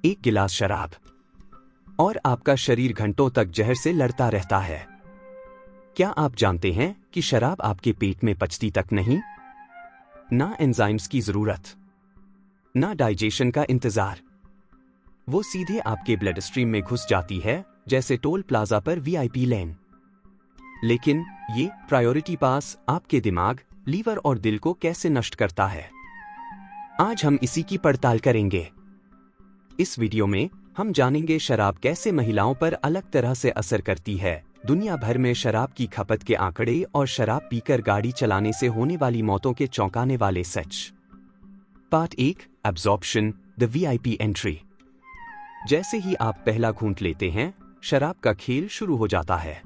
एक गिलास शराब, और आपका शरीर घंटों तक जहर से लड़ता रहता है। क्या आप जानते हैं कि शराब आपके पेट में पचती तक नहीं? ना एंजाइम्स की जरूरत, ना डाइजेशन का इंतजार। वो सीधे आपके ब्लड स्ट्रीम में घुस जाती है, जैसे टोल प्लाजा पर वीआईपी लेन। लेकिन ये प्रायोरिटी पास आपके दिमाग, लीवर और दिल को कैसे नष्ट करता है, आज हम इसी की पड़ताल करेंगे। इस वीडियो में हम जानेंगे शराब कैसे महिलाओं पर अलग तरह से असर करती है, दुनिया भर में शराब की खपत के आंकड़े और शराब पीकर गाड़ी चलाने से होने वाली मौतों के चौंकाने वाले सच। Part 1, absorption, the VIP entry. जैसे ही आप पहला घूंट लेते हैं, शराब का खेल शुरू हो जाता है।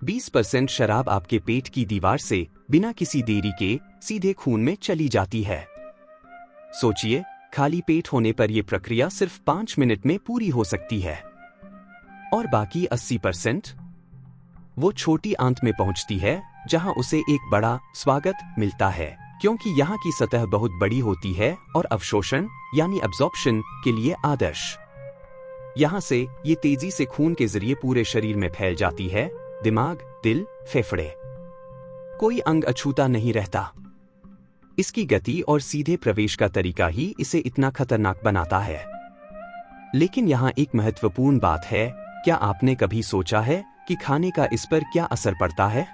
20% शराब आपके पेट की दीवार से बिना किसी देरी के सीधे खून में चली जाती है। सोचिए, खाली पेट होने पर यह प्रक्रिया सिर्फ 5 मिनट में पूरी हो सकती है। और बाकी 80% वो छोटी आंत में पहुंचती है, जहां उसे एक बड़ा स्वागत मिलता है, क्योंकि यहां की सतह बहुत बड़ी होती है और अवशोषण यानी एब्जॉर्प्शन के लिए आदर्श। यहां से ये तेजी से खून के जरिए पूरे शरीर में फैल जाती है, दिमाग, दिल, फेफड़े, कोई अंग अछूता नहीं रहता। इसकी गति और सीधे प्रवेश का तरीका ही इसे इतना खतरनाक बनाता है। लेकिन यहां एक महत्वपूर्ण बात है, क्या आपने कभी सोचा है कि खाने का इस पर क्या असर पड़ता है?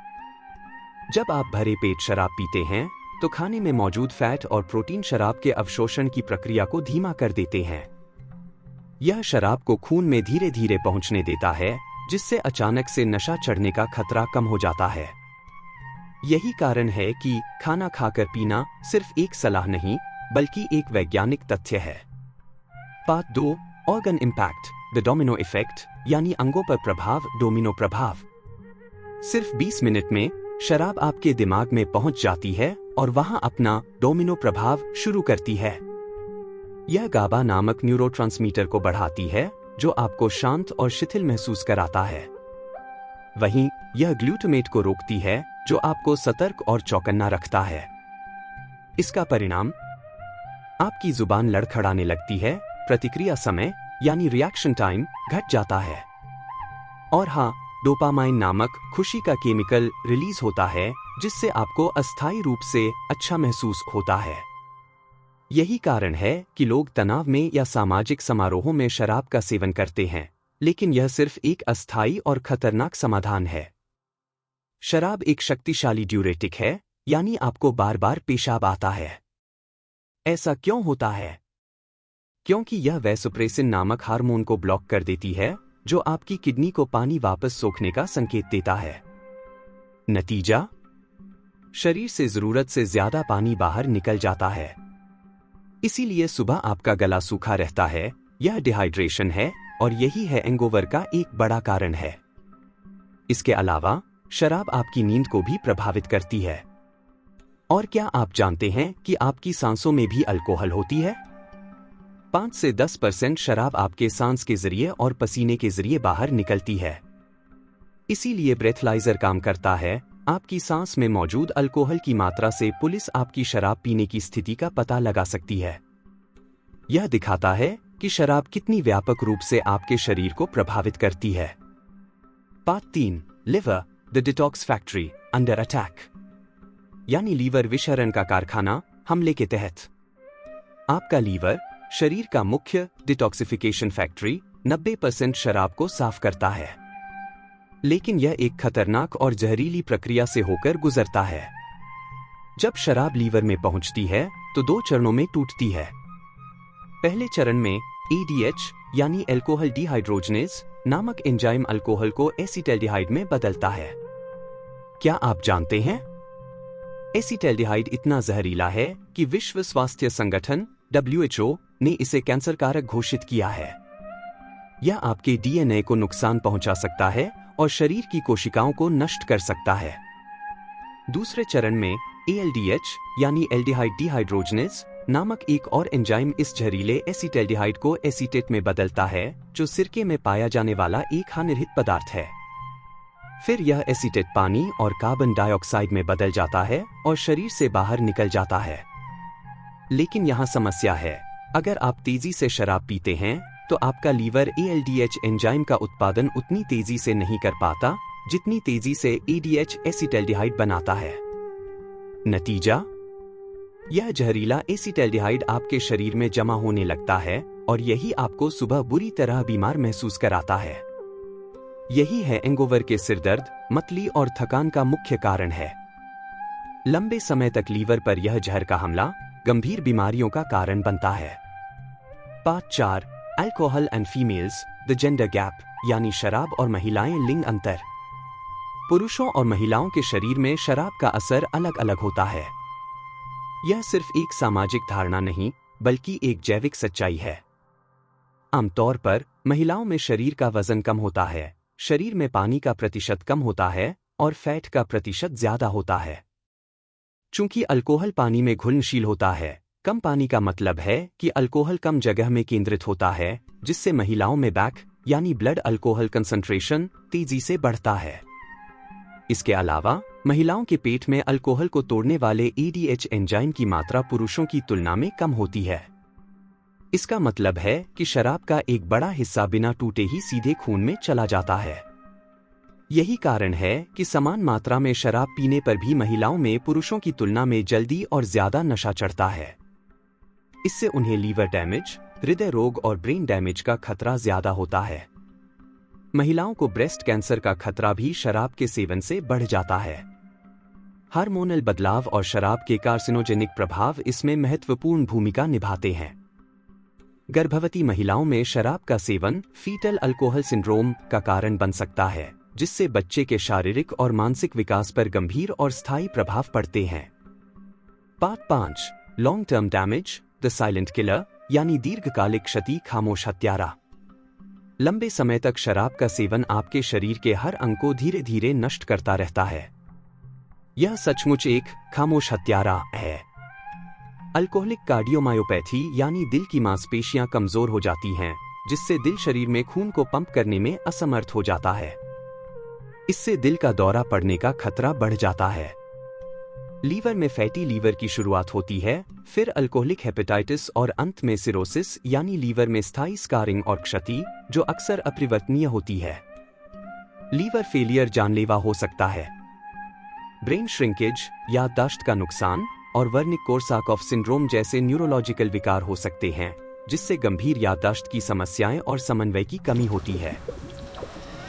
जब आप भरे पेट शराब पीते हैं, तो खाने में मौजूद फैट और प्रोटीन शराब के अवशोषण की प्रक्रिया को धीमा कर देते हैं। यह शराब को खून में धीरे धीरे पहुंचने देता है, जिससे अचानक से नशा चढ़ने का खतरा कम हो जाता है। यही कारण है कि खाना खाकर पीना सिर्फ एक सलाह नहीं, बल्कि एक वैज्ञानिक तथ्य है। Part 2, organ impact, the domino effect, यानी अंगों पर प्रभाव, डोमिनो प्रभाव। सिर्फ 20 मिनट में शराब आपके दिमाग में पहुंच जाती है और वहां अपना डोमिनो प्रभाव शुरू करती है। यह गाबा नामक न्यूरोट्रांसमीटर को बढ़ाती है, जो आपको शांत और शिथिल महसूस कराता है। वहीं यह ग्लूटामेट को रोकती है, जो आपको सतर्क और चौकन्ना रखता है। इसका परिणाम, आपकी जुबान लड़खड़ाने लगती है, प्रतिक्रिया समय यानी रिएक्शन टाइम घट जाता है। और हाँ, डोपामाइन नामक खुशी का केमिकल रिलीज होता है, जिससे आपको अस्थायी रूप से अच्छा महसूस होता है। यही कारण है कि लोग तनाव में या सामाजिक समारोहों में शराब का सेवन करते हैं, लेकिन यह सिर्फ एक अस्थायी और खतरनाक समाधान है। शराब एक शक्तिशाली ड्यूरेटिक है, यानी आपको बार बार पेशाब आता है। ऐसा क्यों होता है? क्योंकि यह वैसोप्रेसिन नामक हार्मोन को ब्लॉक कर देती है, जो आपकी किडनी को पानी वापस सोखने का संकेत देता है। नतीजा, शरीर से जरूरत से ज्यादा पानी बाहर निकल जाता है। इसीलिए सुबह आपका गला सूखा रहता है। यह डिहाइड्रेशन है, और यही है हैंगओवर का एक बड़ा कारण है। इसके अलावा शराब आपकी नींद को भी प्रभावित करती है। और क्या आप जानते हैं कि आपकी सांसों में भी अल्कोहल होती है? 5 से 10% शराब आपके सांस के जरिए और पसीने के जरिए बाहर निकलती है। इसीलिए ब्रेथलाइजर काम करता है। आपकी सांस में मौजूद अल्कोहल की मात्रा से पुलिस आपकी शराब पीने की स्थिति का पता लगा सकती है। यह दिखाता है कि शराब कितनी व्यापक रूप से आपके शरीर को प्रभावित करती है। Part 3, liver, the detox factory, under attack, यानी लीवर विषहरण का कारखाना हमले के तहत। आपका लीवर, शरीर का मुख्य डिटॉक्सिफिकेशन फैक्ट्री, 90% शराब को साफ करता है। लेकिन यह एक खतरनाक और जहरीली प्रक्रिया से होकर गुजरता है। जब शराब लीवर में पहुंचती है, तो 2 चरणों में टूटती है। पहले चरण में ADH यानी अल्कोहल डिहाइड्रोजनेज नामक एंजाइम अल्कोहल को एसिटल्डिहाइड में बदलता है। क्या आप जानते हैं? एसिटल्डिहाइड इतना जहरीला है कि विश्व स्वास्थ्य संगठन WHO ने इसे कैंसर कारक घोषित किया है। यह आपके DNA को नुकसान पहुंचा सकता है और शरीर की कोशिकाओं को नष्ट कर सकता है। दूसरे चरण में ALDH यानी एल्डिहाइड डिहाइड्रोजनेज नामक एक और एंजाइम इस जहरीले एसिटल्डिहाइड को एसीटेट में बदलता है, जो सिरके में पाया जाने वाला एक हानिरहित पदार्थ है। फिर यह एसीटेट पानी और कार्बन डाइऑक्साइड में बदल जाता है और शरीर से बाहर निकल जाता है। लेकिन यहाँ समस्या है, अगर आप तेजी से शराब पीते हैं तो आपका लीवर ALDH एंजाइम का उत्पादन उतनी तेजी से नहीं कर पाता जितनी तेजी से ADH एसिटल्डिहाइड बनाता है। नतीजा, यह जहरीला एसिटल्डिहाइड आपके शरीर में जमा होने लगता है और यही आपको सुबह बुरी तरह बीमार महसूस कराता है। यही है हैंगओवर के सिरदर्द, मतली और थकान का मुख्य कारण है। लंबे समय तक लीवर पर यह जहर का हमला गंभीर बीमारियों का कारण बनता है। Part 4, alcohol and females, the gender gap, यानी शराब और महिलाएं, लिंग अंतर। पुरुषों और महिलाओं के शरीर में शराब का असर अलग अलग होता है। यह सिर्फ एक सामाजिक धारणा नहीं बल्कि एक जैविक सच्चाई है। आमतौर पर महिलाओं में शरीर का वजन कम होता है, शरीर में पानी का प्रतिशत कम होता है और फैट का प्रतिशत ज्यादा होता है। चूंकि अल्कोहल पानी में घुलनशील होता है, कम पानी का मतलब है कि अल्कोहल कम जगह में केंद्रित होता है, जिससे महिलाओं में बैक यानी ब्लड अल्कोहल कंसंट्रेशन तेजी से बढ़ता है। इसके अलावा महिलाओं के पेट में अल्कोहल को तोड़ने वाले ADH एंजाइम की मात्रा पुरुषों की तुलना में कम होती है। इसका मतलब है कि शराब का एक बड़ा हिस्सा बिना टूटे ही सीधे खून में चला जाता है। यही कारण है कि समान मात्रा में शराब पीने पर भी महिलाओं में पुरुषों की तुलना में जल्दी और ज्यादा नशा चढ़ता है। इससे उन्हें लीवर डैमेज, हृदय रोग और ब्रेन डैमेज का खतरा ज्यादा होता है। महिलाओं को ब्रेस्ट कैंसर का खतरा भी शराब के सेवन से बढ़ जाता है। हार्मोनल बदलाव और शराब के कार्सिनोजेनिक प्रभाव इसमें महत्वपूर्ण भूमिका निभाते हैं। गर्भवती महिलाओं में शराब का सेवन फीटल अल्कोहल सिंड्रोम का कारण बन सकता है, जिससे बच्चे के शारीरिक और मानसिक विकास पर गंभीर और स्थायी प्रभाव पड़ते हैं। Part 5, long term damage, the silent killer, यानी दीर्घकालिक क्षति, खामोश हत्यारा। लंबे समय तक शराब का सेवन आपके शरीर के हर अंग को धीरे धीरे नष्ट करता रहता है। यह सचमुच एक खामोश हत्यारा है। अल्कोहलिक कार्डियोमायोपैथी यानी दिल की मांसपेशियां कमजोर हो जाती हैं, जिससे दिल शरीर में खून को पंप करने में असमर्थ हो जाता है। इससे दिल का दौरा पड़ने का खतरा बढ़ जाता है। लीवर में फैटी लीवर की शुरुआत होती है, फिर अल्कोहलिक हेपेटाइटिस और अंत में सिरोसिस यानी लीवर में स्थायी स्कारिंग और क्षति, जो अक्सर अपरिवर्तनीय होती है। लीवर फेलियर जानलेवा हो सकता है। ब्रेन श्रिंकेज, याददाश्त का नुकसान और वर्निक कोर्साकॉफ सिंड्रोम जैसे न्यूरोलॉजिकल विकार हो सकते हैं, जिससे गंभीर याददाश्त की समस्याएं और समन्वय की कमी होती है।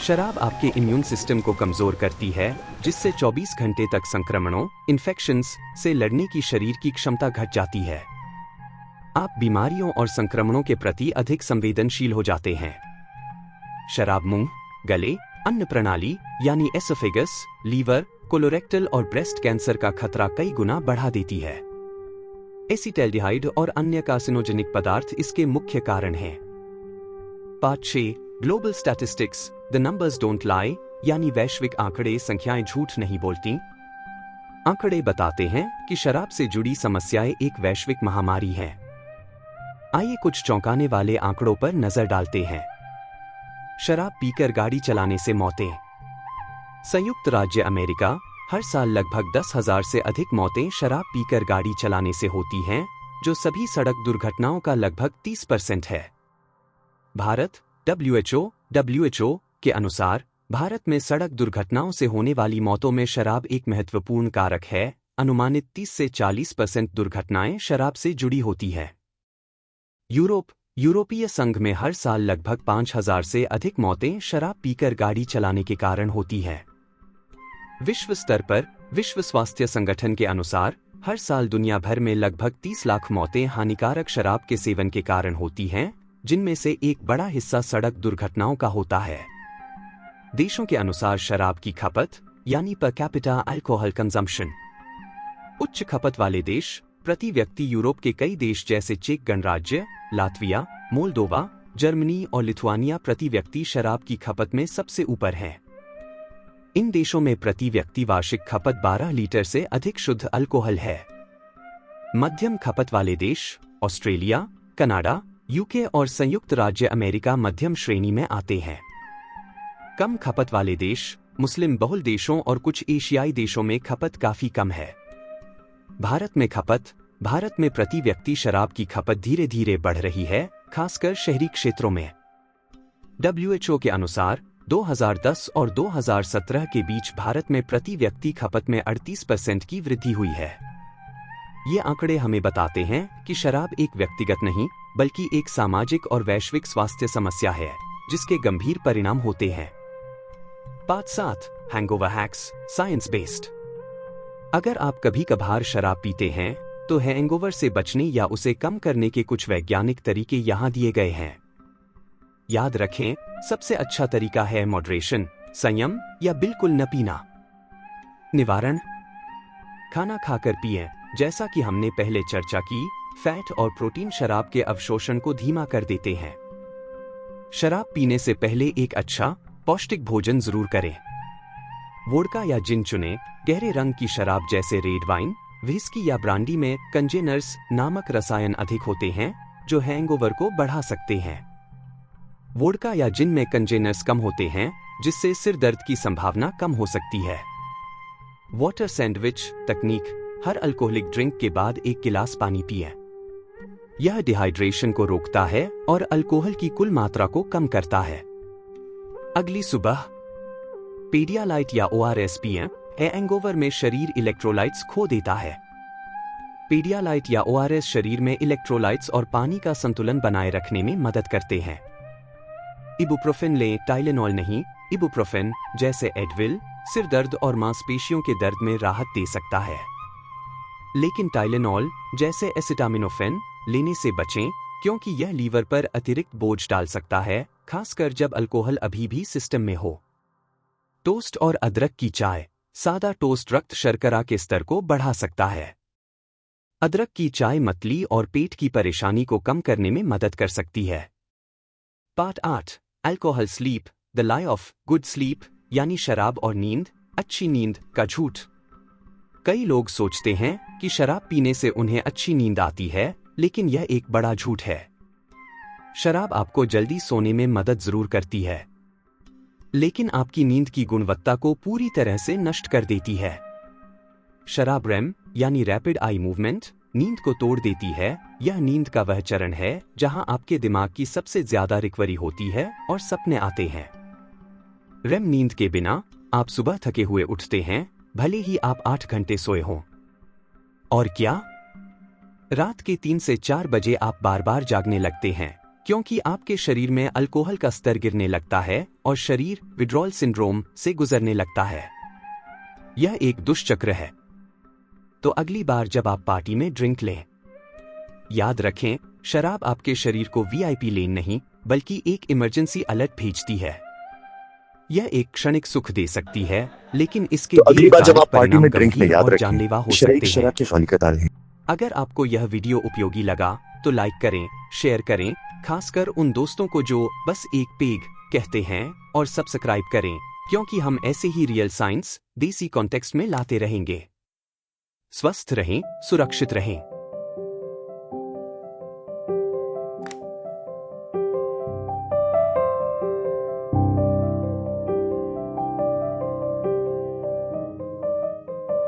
शराब आपके इम्यून सिस्टम को कमजोर करती है, जिससे 24 घंटे तक संक्रमणों, इन्फेक्शंस से लड़ने की शरीर की क्षमता घट जाती है। आप बीमारियों और संक्रमणों के प्रति अधिक संवेदनशील हो जाते हैं। शराब मुंह, गले, अन्न प्रणाली यानी एसोफेगस, लीवर, कोलोरेक्टल और ब्रेस्ट कैंसर का खतरा कई गुना बढ़ा देती है। एसिटल्डिहाइड और अन्य कार्सिनोजेनिक पदार्थ इसके मुख्य कारण हैं। Part 6, global statistics, the numbers don't lie, यानी वैश्विक आंकड़े, संख्याएं झूठ नहीं बोलती। आंकड़े बताते हैं कि शराब से जुड़ी समस्याएं एक वैश्विक महामारी है। आइए कुछ चौंकाने वाले आंकड़ों पर नजर डालते हैं। शराब पीकर गाड़ी चलाने से मौतें। संयुक्त राज्य अमेरिका, हर साल लगभग 10,000 से अधिक मौतें शराब पीकर गाड़ी चलाने से होती हैं, जो सभी सड़क दुर्घटनाओं का लगभग 30% है। भारत, WHO के अनुसार भारत में सड़क दुर्घटनाओं से होने वाली मौतों में शराब एक महत्वपूर्ण कारक है। अनुमानित 30 से 40% दुर्घटनाएं शराब से जुड़ी होती है। यूरोपीय संघ में हर साल लगभग 5,000 से अधिक मौतें शराब पीकर गाड़ी चलाने के कारण होती हैं। विश्व स्तर पर विश्व स्वास्थ्य संगठन के अनुसार हर साल दुनिया भर में लगभग 30 लाख मौतें हानिकारक शराब के सेवन के कारण होती हैं, जिनमें से एक बड़ा हिस्सा सड़क दुर्घटनाओं का होता है। देशों के अनुसार शराब की खपत यानी पर कैपिटा अल्कोहल कंजम्पशन। उच्च खपत वाले देश प्रति व्यक्ति यूरोप के कई देश जैसे चेक गणराज्य, लातविया, मोल्दोवा, जर्मनी और लिथुआनिया प्रति व्यक्ति शराब की खपत में सबसे ऊपर हैं। इन देशों में प्रति व्यक्ति वार्षिक खपत 12 लीटर से अधिक शुद्ध अल्कोहल है। मध्यम खपत वाले देश ऑस्ट्रेलिया, कनाडा, यूके और संयुक्त राज्य अमेरिका मध्यम श्रेणी में आते हैं। कम खपत वाले देश मुस्लिम बहुल देशों और कुछ एशियाई देशों में खपत काफी कम है। भारत में खपत भारत में प्रति व्यक्ति शराब की खपत धीरे धीरे बढ़ रही है, खासकर शहरी क्षेत्रों में। WHO के अनुसार 2010 और 2017 के बीच भारत में प्रति व्यक्ति खपत में 38% की वृद्धि हुई है। ये आंकड़े हमें बताते हैं कि शराब एक व्यक्तिगत नहीं, बल्कि एक सामाजिक और वैश्विक स्वास्थ्य समस्या है, जिसके गंभीर परिणाम होते हैं। Part 7, hangover hacks, science based. अगर आप कभी कभार शराब पीते हैं, तो हैंगओवर से बचने या उसे कम करने के कुछ वैज्ञानिक तरीके यहां दिए गए हैं। याद रखें, सबसे अच्छा तरीका है मॉडरेशन, संयम या बिल्कुल न पीना। निवारण: खाना खाकर पिएं। जैसा कि हमने पहले चर्चा की, फैट और प्रोटीन शराब के अवशोषण को धीमा कर देते हैं। शराब पीने से पहले एक अच्छा, पौष्टिक भोजन जरूर करें। वोडका या जिन चुनें। गहरे रंग की शराब जैसे रेड वाइन, व्हिस्की या ब्रांडी में कंजेनर्स नामक रसायन अधिक होते हैं, जो हैंगओवर को बढ़ा सकते हैं। वोडका या जिन में कंजेनर्स कम होते हैं, जिससे सिर दर्द की संभावना कम हो सकती है। वाटर सैंडविच तकनीक: हर अल्कोहलिक ड्रिंक के बाद एक गिलास पानी पिएं। यह डिहाइड्रेशन को रोकता है और अल्कोहल की कुल मात्रा को कम करता है। अगली सुबह पेडियालाइट या ORS पिएं। हैंगओवर में शरीर इलेक्ट्रोलाइट्स खो देता है। पेडियालाइट या ORS शरीर में इलेक्ट्रोलाइट्स और पानी का संतुलन बनाए रखने में मदद करते हैं। इबुप्रोफेन लें, टाइलेनॉल नहीं। इबुप्रोफेन, जैसे एडविल, सिर दर्द और मांसपेशियों के दर्द में राहत दे सकता है, लेकिन टाइलेनॉल, जैसे एसिटामिनोफेन, लेने से बचें, क्योंकि यह लीवर पर अतिरिक्त बोझ डाल सकता है, खासकर जब अल्कोहल अभी भी सिस्टम में हो। टोस्ट और अदरक की चाय। सादा टोस्ट रक्त शर्करा के स्तर को बढ़ा सकता है। अदरक की चाय मतली और पेट की परेशानी को कम करने में मदद कर सकती है। Part 8, alcohol sleep, the lie of good sleep, यानी शराब और नींद, अच्छी नींद का झूठ। कई लोग सोचते हैं कि शराब पीने से उन्हें अच्छी नींद आती है, लेकिन यह एक बड़ा झूठ है। शराब आपको जल्दी सोने में मदद जरूर करती है, लेकिन आपकी नींद की गुणवत्ता को पूरी तरह से नष्ट कर देती है। शराब REM यानी रैपिड आई मूवमेंट नींद को तोड़ देती है। यह नींद का वह चरण है जहां आपके दिमाग की सबसे ज्यादा रिकवरी होती है और सपने आते हैं। REM नींद के बिना आप सुबह थके हुए उठते हैं, भले ही आप 8 घंटे सोए हों। और क्या? रात के 3 से 4 बजे आप बार बार जागने लगते हैं, क्योंकि आपके शरीर में अल्कोहल का स्तर गिरने लगता है और शरीर विड्रॉल सिंड्रोम से गुजरने लगता है। यह एक दुष्चक्र है। तो अगली बार जब आप पार्टी में ड्रिंक लें, याद रखें, शराब आपके शरीर को VIP लेन नहीं, बल्कि एक इमरजेंसी अलर्ट भेजती है। यह एक क्षणिक सुख दे सकती है, लेकिन इसके तो अगली बार जब आप पार्टी में ड्रिंक गंभीर लें, याद और रखें, जानलेवा हो शराब सकते हैं। के फल कतार हैं। अगर आपको यह वीडियो उपयोगी लगा तो लाइक करें, शेयर करें, खासकर उन दोस्तों को जो बस एक पेग कहते हैं, और सब्सक्राइब करें, क्योंकि हम ऐसे ही रियल साइंस देसी कॉन्टेक्स्ट में लाते रहेंगे। स्वस्थ रहें, सुरक्षित रहें।